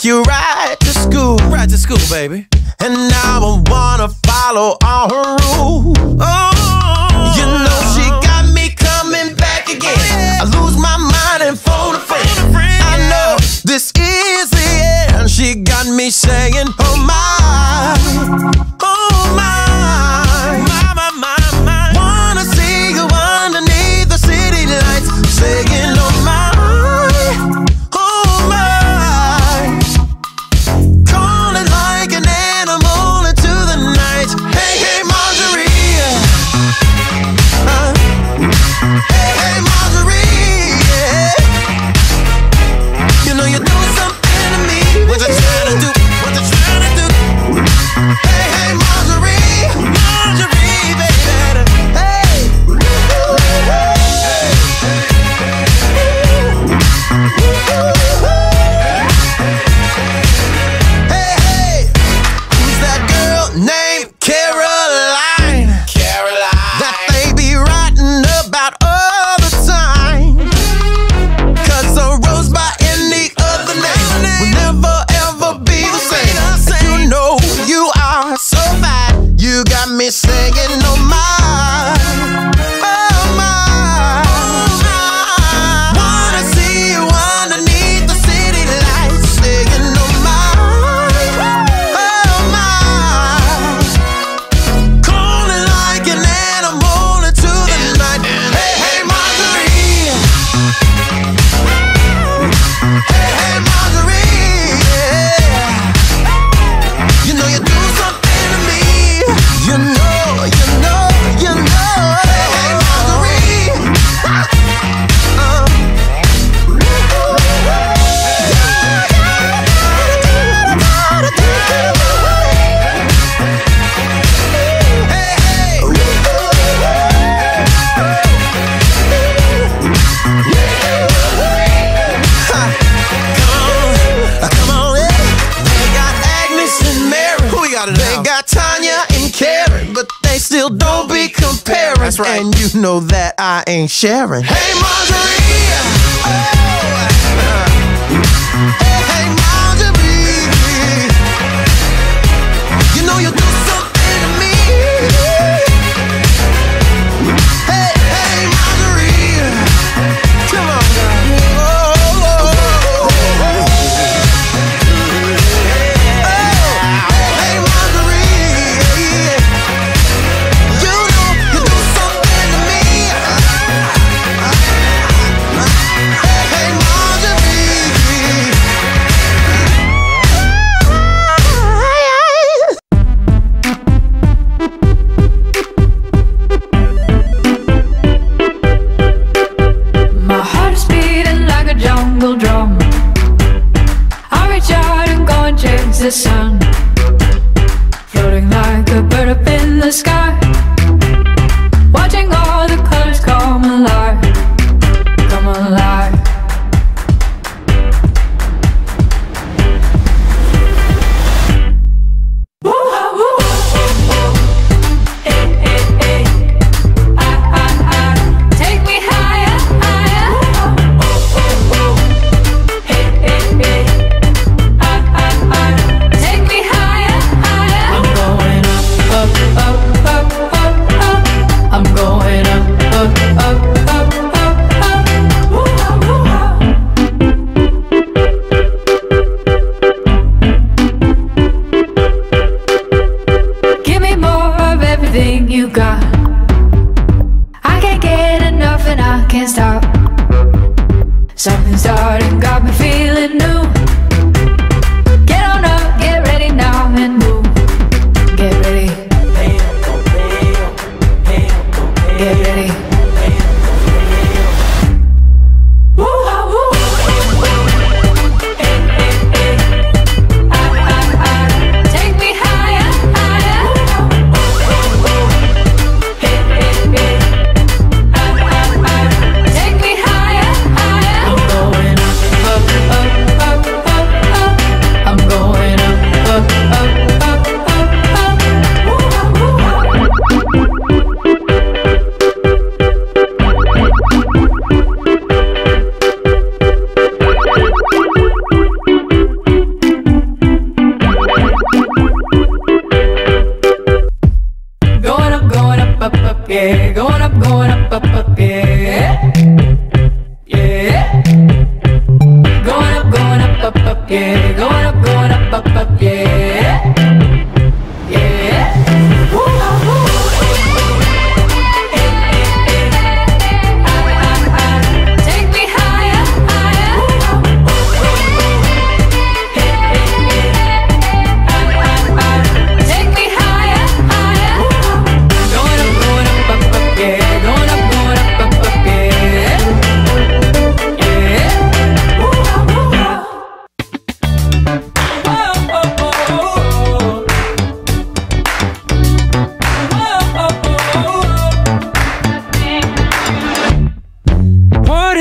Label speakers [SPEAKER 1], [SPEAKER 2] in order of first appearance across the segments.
[SPEAKER 1] you right to school.
[SPEAKER 2] Right to school, baby.
[SPEAKER 1] And now I wanna follow all her rules. Oh, you know she got me coming back again. I lose my mind and phone a friend. I know this is the end. She got me saying, oh my, oh my, my. Wanna see you underneath the city lights, saying, oh my, oh my. Calling like an animal into the night. Hey, hey, Marjorie. Hey, hey, Marjorie. Yeah. You know you're doing something to me. What you trying to do? What you trying to do? Hey, hey, Marjorie. Marjorie, baby. Hey. Hey, hey. Who's that girl named Caroline?
[SPEAKER 2] Caroline.
[SPEAKER 1] That they be writing about all the time. 'Cause a rose by any other name will never ever be the same. You know you are so bad. You got me singing, oh my, oh my. Wanna see you underneath the city lights, singing, oh my, oh my. Calling like an animal into the night. Hey, hey, Marjorie. Hey, hey, Marjorie. Yeah. You know you do something to me. You know, you know, you know. Hey, hey, Marjorie. Hey, hey. Come on, yeah. They got Agnes and Mary.
[SPEAKER 2] Who we got it
[SPEAKER 1] They
[SPEAKER 2] now?
[SPEAKER 1] got Tanya and Karen, but they still don't be comparing.
[SPEAKER 2] That's right.
[SPEAKER 1] And you know that I ain't sharing. Hey, Marjorie. Oh. Hey, hey, Marjorie. You know you do something to me. Hey, hey, Marjorie. Come on, girl. Oh, oh, oh, oh. Hey, Marjorie. You know you do something to me.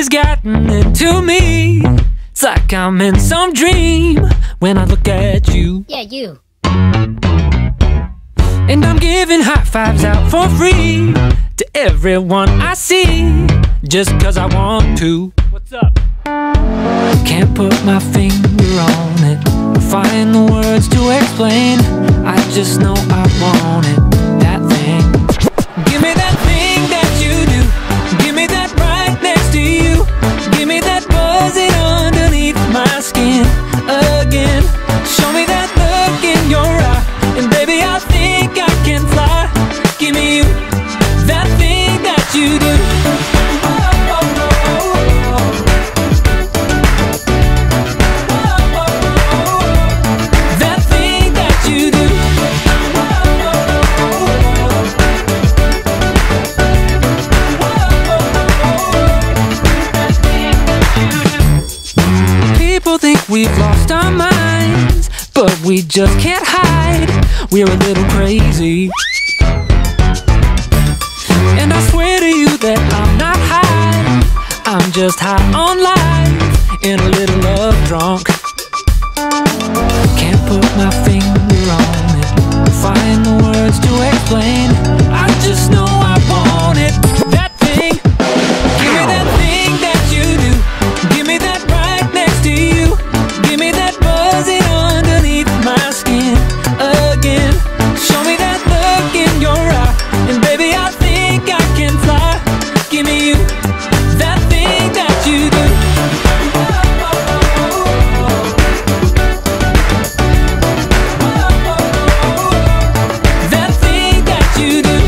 [SPEAKER 3] has gotten into me. It's like I'm in some dream when I look at you.
[SPEAKER 4] Yeah, you.
[SPEAKER 3] And I'm giving high fives out for free to everyone I see, just cause I want to. What's up? Can't put my finger on it, find the words to explain. I just know I want it, that thing. Give me that thing that you do. Give me that right next to you. Give me that buzzing underneath my skin again. Show me that look in your eye, and baby I think I can fly. Give me you, that thing that you do. That thing that you do. People think we've lost our minds, but we just can't hide. We're a little crazy. And I swear to you that I'm not high, I'm just high on life and a little love drunk. Can't put my finger on it, find the words to explain. I just know I want it, that thing. Give me that thing that you do. Give me that right next to you. Give me that buzzing underneath my skin again. Show me that look in your eye, and baby I think I can fly. Give me you, that thing that you do. That thing that you do.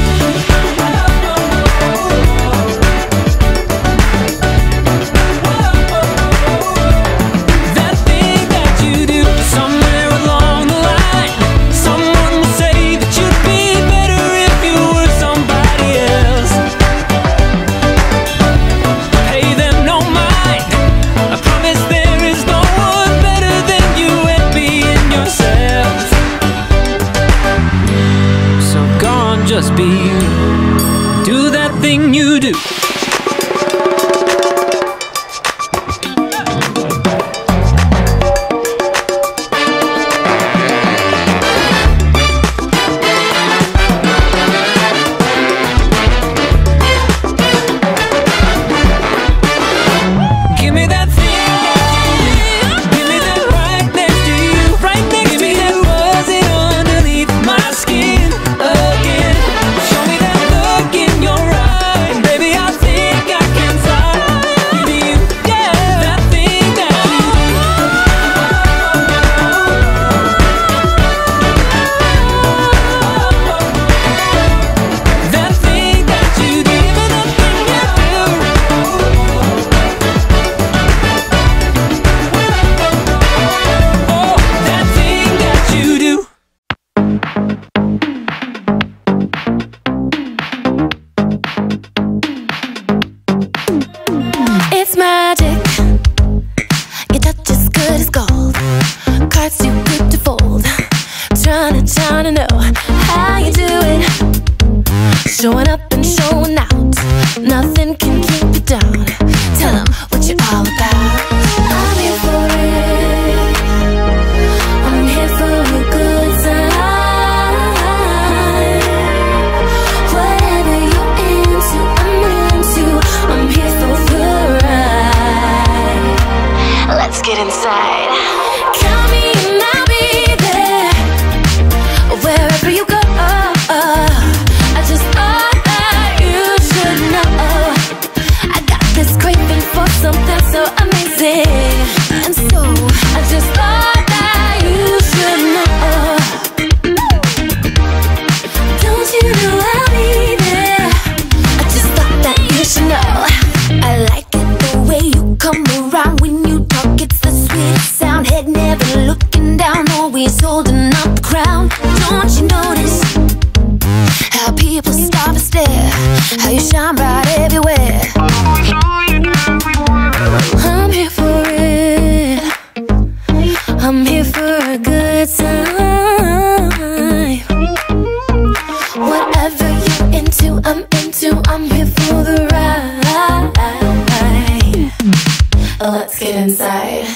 [SPEAKER 4] Let's get inside.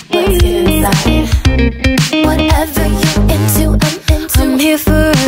[SPEAKER 4] Let's get inside. Whatever you're into, I'm into. I'm here for